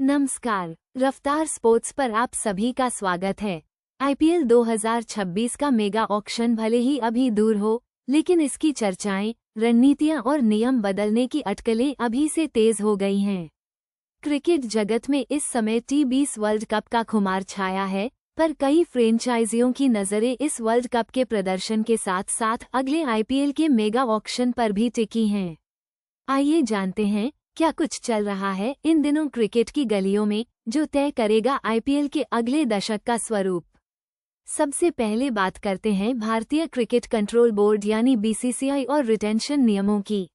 नमस्कार, रफ्तार स्पोर्ट्स पर आप सभी का स्वागत है। आईपीएल 2026 का मेगा ऑक्शन भले ही अभी दूर हो, लेकिन इसकी चर्चाएं, रणनीतियां और नियम बदलने की अटकलें अभी से तेज हो गई हैं। क्रिकेट जगत में इस समय T20 वर्ल्ड कप का खुमार छाया है, पर कई फ्रेंचाइजियों की नज़रें इस वर्ल्ड कप के प्रदर्शन के साथ साथ अगले आईपीएल के मेगा ऑक्शन पर भी टिकी हैं। आइए जानते हैं क्या कुछ चल रहा है इन दिनों क्रिकेट की गलियों में, जो तय करेगा आईपीएल के अगले दशक का स्वरूप। सबसे पहले बात करते हैं भारतीय क्रिकेट कंट्रोल बोर्ड यानी बीसीसीआई और रिटेंशन नियमों की।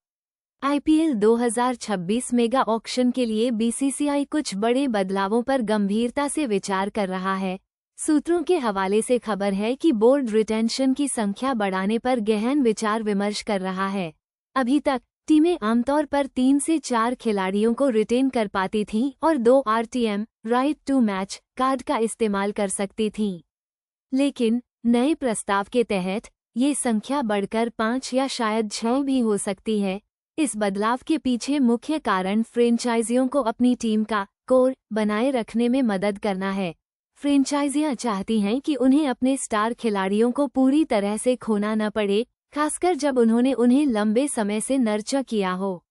आईपीएल 2026 मेगा ऑक्शन के लिए बीसीसीआई कुछ बड़े बदलावों पर गंभीरता से विचार कर रहा है। सूत्रों के हवाले से खबर है कि बोर्ड रिटेंशन की संख्या बढ़ाने पर गहन विचार विमर्श कर रहा है। अभी तक टीमें आमतौर पर 3 से 4 खिलाड़ियों को रिटेन कर पाती थीं और 2 RTM right to match card का इस्तेमाल कर सकती थीं। लेकिन नए प्रस्ताव के तहत ये संख्या बढ़कर 5 या शायद 6 भी हो सकती है। इस बदलाव के पीछे मुख्य कारण फ्रेंचाइजियों को अपनी टीम का कोर बनाए रखने में मदद करना है। फ्रेंचाइजियां चाहती हैं कि उन्हें अपने स्टार खिलाड़ियों को पूरी तरह से खोना न पड़े, खासकर जब उन्होंने उन्हें लंबे समय से नर्चर किया हो।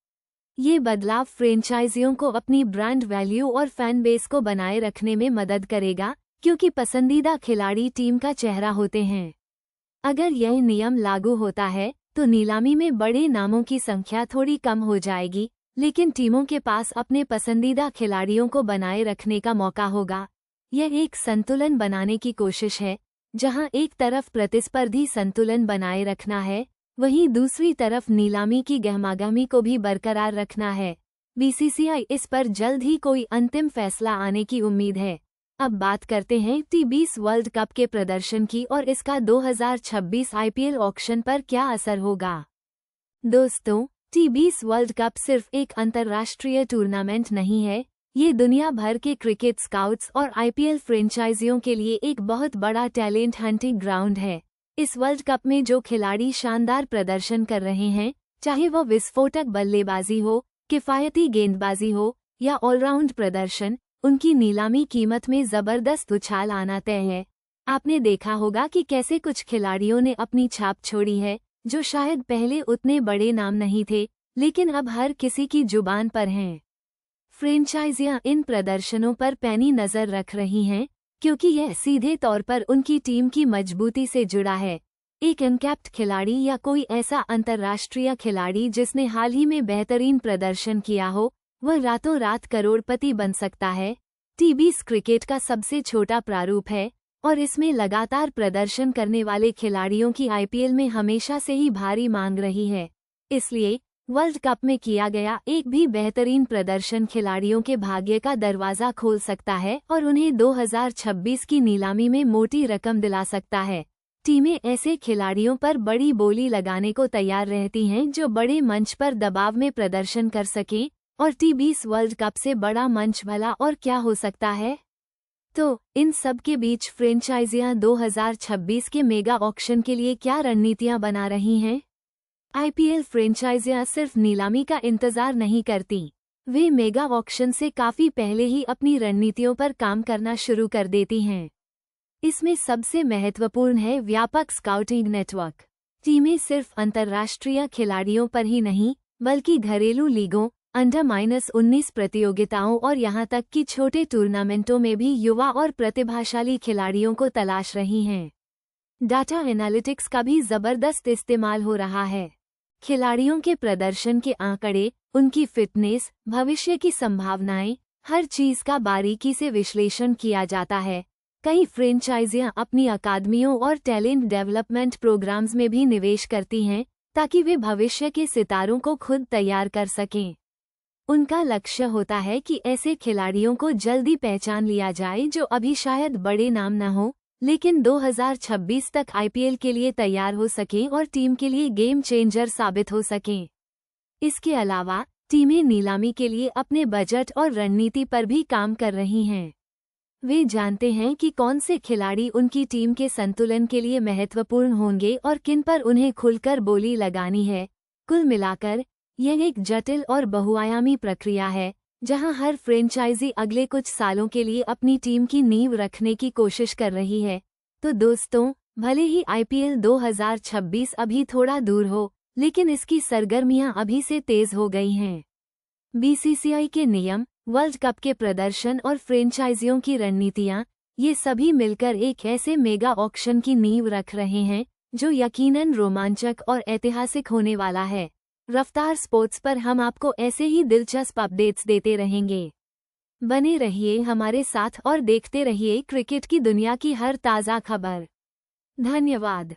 ये बदलाव फ्रेंचाइजियों को अपनी ब्रांड वैल्यू और फैन बेस को बनाए रखने में मदद करेगा, क्योंकि पसंदीदा खिलाड़ी टीम का चेहरा होते हैं। अगर यह नियम लागू होता है तो नीलामी में बड़े नामों की संख्या थोड़ी कम हो जाएगी, लेकिन टीमों के पास अपने पसंदीदा खिलाड़ियों को बनाए रखने का मौका होगा। यह एक संतुलन बनाने की कोशिश है, जहां एक तरफ प्रतिस्पर्धी संतुलन बनाए रखना है, वहीं दूसरी तरफ नीलामी की गहमागहमी को भी बरकरार रखना है। बीसीसीआई इस पर जल्द ही कोई अंतिम फैसला आने की उम्मीद है। अब बात करते हैं T20 वर्ल्ड कप के प्रदर्शन की और इसका 2026 आईपीएल ऑक्शन पर क्या असर होगा। दोस्तों, T20 वर्ल्ड कप सिर्फ एक अंतर्राष्ट्रीय टूर्नामेंट नहीं है, ये दुनिया भर के क्रिकेट स्काउट्स और आईपीएल फ्रेंचाइजियों के लिए एक बहुत बड़ा टैलेंट हंटिंग ग्राउंड है। इस वर्ल्ड कप में जो खिलाड़ी शानदार प्रदर्शन कर रहे हैं, चाहे वो विस्फोटक बल्लेबाजी हो, किफायती गेंदबाजी हो या ऑलराउंड प्रदर्शन, उनकी नीलामी कीमत में जबरदस्त उछाल आना तय है। आपने देखा होगा कि कैसे कुछ खिलाड़ियों ने अपनी छाप छोड़ी है, जो शायद पहले उतने बड़े नाम नहीं थे, लेकिन अब हर किसी की जुबान पर हैं। फ्रेंचाइजियां इन प्रदर्शनों पर पैनी नज़र रख रही हैं, क्योंकि यह सीधे तौर पर उनकी टीम की मजबूती से जुड़ा है। एक अनकैप्ड खिलाड़ी या कोई ऐसा अंतर्राष्ट्रीय खिलाड़ी जिसने हाल ही में बेहतरीन प्रदर्शन किया हो, वह रातों रात करोड़पति बन सकता है। T20 क्रिकेट का सबसे छोटा प्रारूप है और इसमें लगातार प्रदर्शन करने वाले खिलाड़ियों की आईपीएल में हमेशा से ही भारी मांग रही है। इसलिए वर्ल्ड कप में किया गया एक भी बेहतरीन प्रदर्शन खिलाड़ियों के भाग्य का दरवाजा खोल सकता है और उन्हें 2026 की नीलामी में मोटी रकम दिला सकता है। टीमें ऐसे खिलाड़ियों पर बड़ी बोली लगाने को तैयार रहती हैं जो बड़े मंच पर दबाव में प्रदर्शन कर सकें, और T20 वर्ल्ड कप से बड़ा मंच भला और क्या हो सकता है। तो इन सब के बीच फ्रेंचाइजियां 2026 के मेगा ऑक्शन के लिए क्या रणनीतियां बना रही हैं। आईपीएल फ्रेंचाइजियां सिर्फ नीलामी का इंतजार नहीं करती, वे मेगा ऑक्शन से काफी पहले ही अपनी रणनीतियों पर काम करना शुरू कर देती हैं। इसमें सबसे महत्वपूर्ण है व्यापक स्काउटिंग नेटवर्क। टीमें सिर्फ अंतर्राष्ट्रीय खिलाड़ियों पर ही नहीं, बल्कि घरेलू लीगों, अंडर-19 प्रतियोगिताओं और यहां तक कि छोटे टूर्नामेंटों में भी युवा और प्रतिभाशाली खिलाड़ियों को तलाश रही हैं। डाटा एनालिटिक्स का भी जबरदस्त इस्तेमाल हो रहा है। खिलाड़ियों के प्रदर्शन के आंकड़े, उनकी फिटनेस, भविष्य की संभावनाएं, हर चीज का बारीकी से विश्लेषण किया जाता है। कई फ्रेंचाइजियां अपनी अकादमियों और टैलेंट डेवलपमेंट प्रोग्राम्स में भी निवेश करती हैं, ताकि वे भविष्य के सितारों को खुद तैयार कर सकें। उनका लक्ष्य होता है कि ऐसे खिलाड़ियों को जल्दी पहचान लिया जाए जो अभी शायद बड़े नाम न हो, लेकिन 2026 तक आईपीएल के लिए तैयार हो सकें और टीम के लिए गेम चेंजर साबित हो सकें। इसके अलावा टीमें नीलामी के लिए अपने बजट और रणनीति पर भी काम कर रही हैं। वे जानते हैं कि कौन से खिलाड़ी उनकी टीम के संतुलन के लिए महत्वपूर्ण होंगे और किन पर उन्हें खुलकर बोली लगानी है। कुल मिलाकर यह एक जटिल और बहुआयामी प्रक्रिया है, जहां हर फ्रेंचाइजी अगले कुछ सालों के लिए अपनी टीम की नींव रखने की कोशिश कर रही है। तो दोस्तों, भले ही आईपीएल 2026 अभी थोड़ा दूर हो, लेकिन इसकी सरगर्मियां अभी से तेज हो गई हैं। बीसीसीआई के नियम, वर्ल्ड कप के प्रदर्शन और फ्रेंचाइजियों की रणनीतियां, ये सभी मिलकर एक ऐसे मेगा ऑक्शन की नींव रख रहे हैं जो यकीनन रोमांचक और ऐतिहासिक होने वाला है। रफ्तार स्पोर्ट्स पर हम आपको ऐसे ही दिलचस्प अपडेट्स देते रहेंगे। बने रहिए हमारे साथ और देखते रहिए क्रिकेट की दुनिया की हर ताज़ा खबर। धन्यवाद।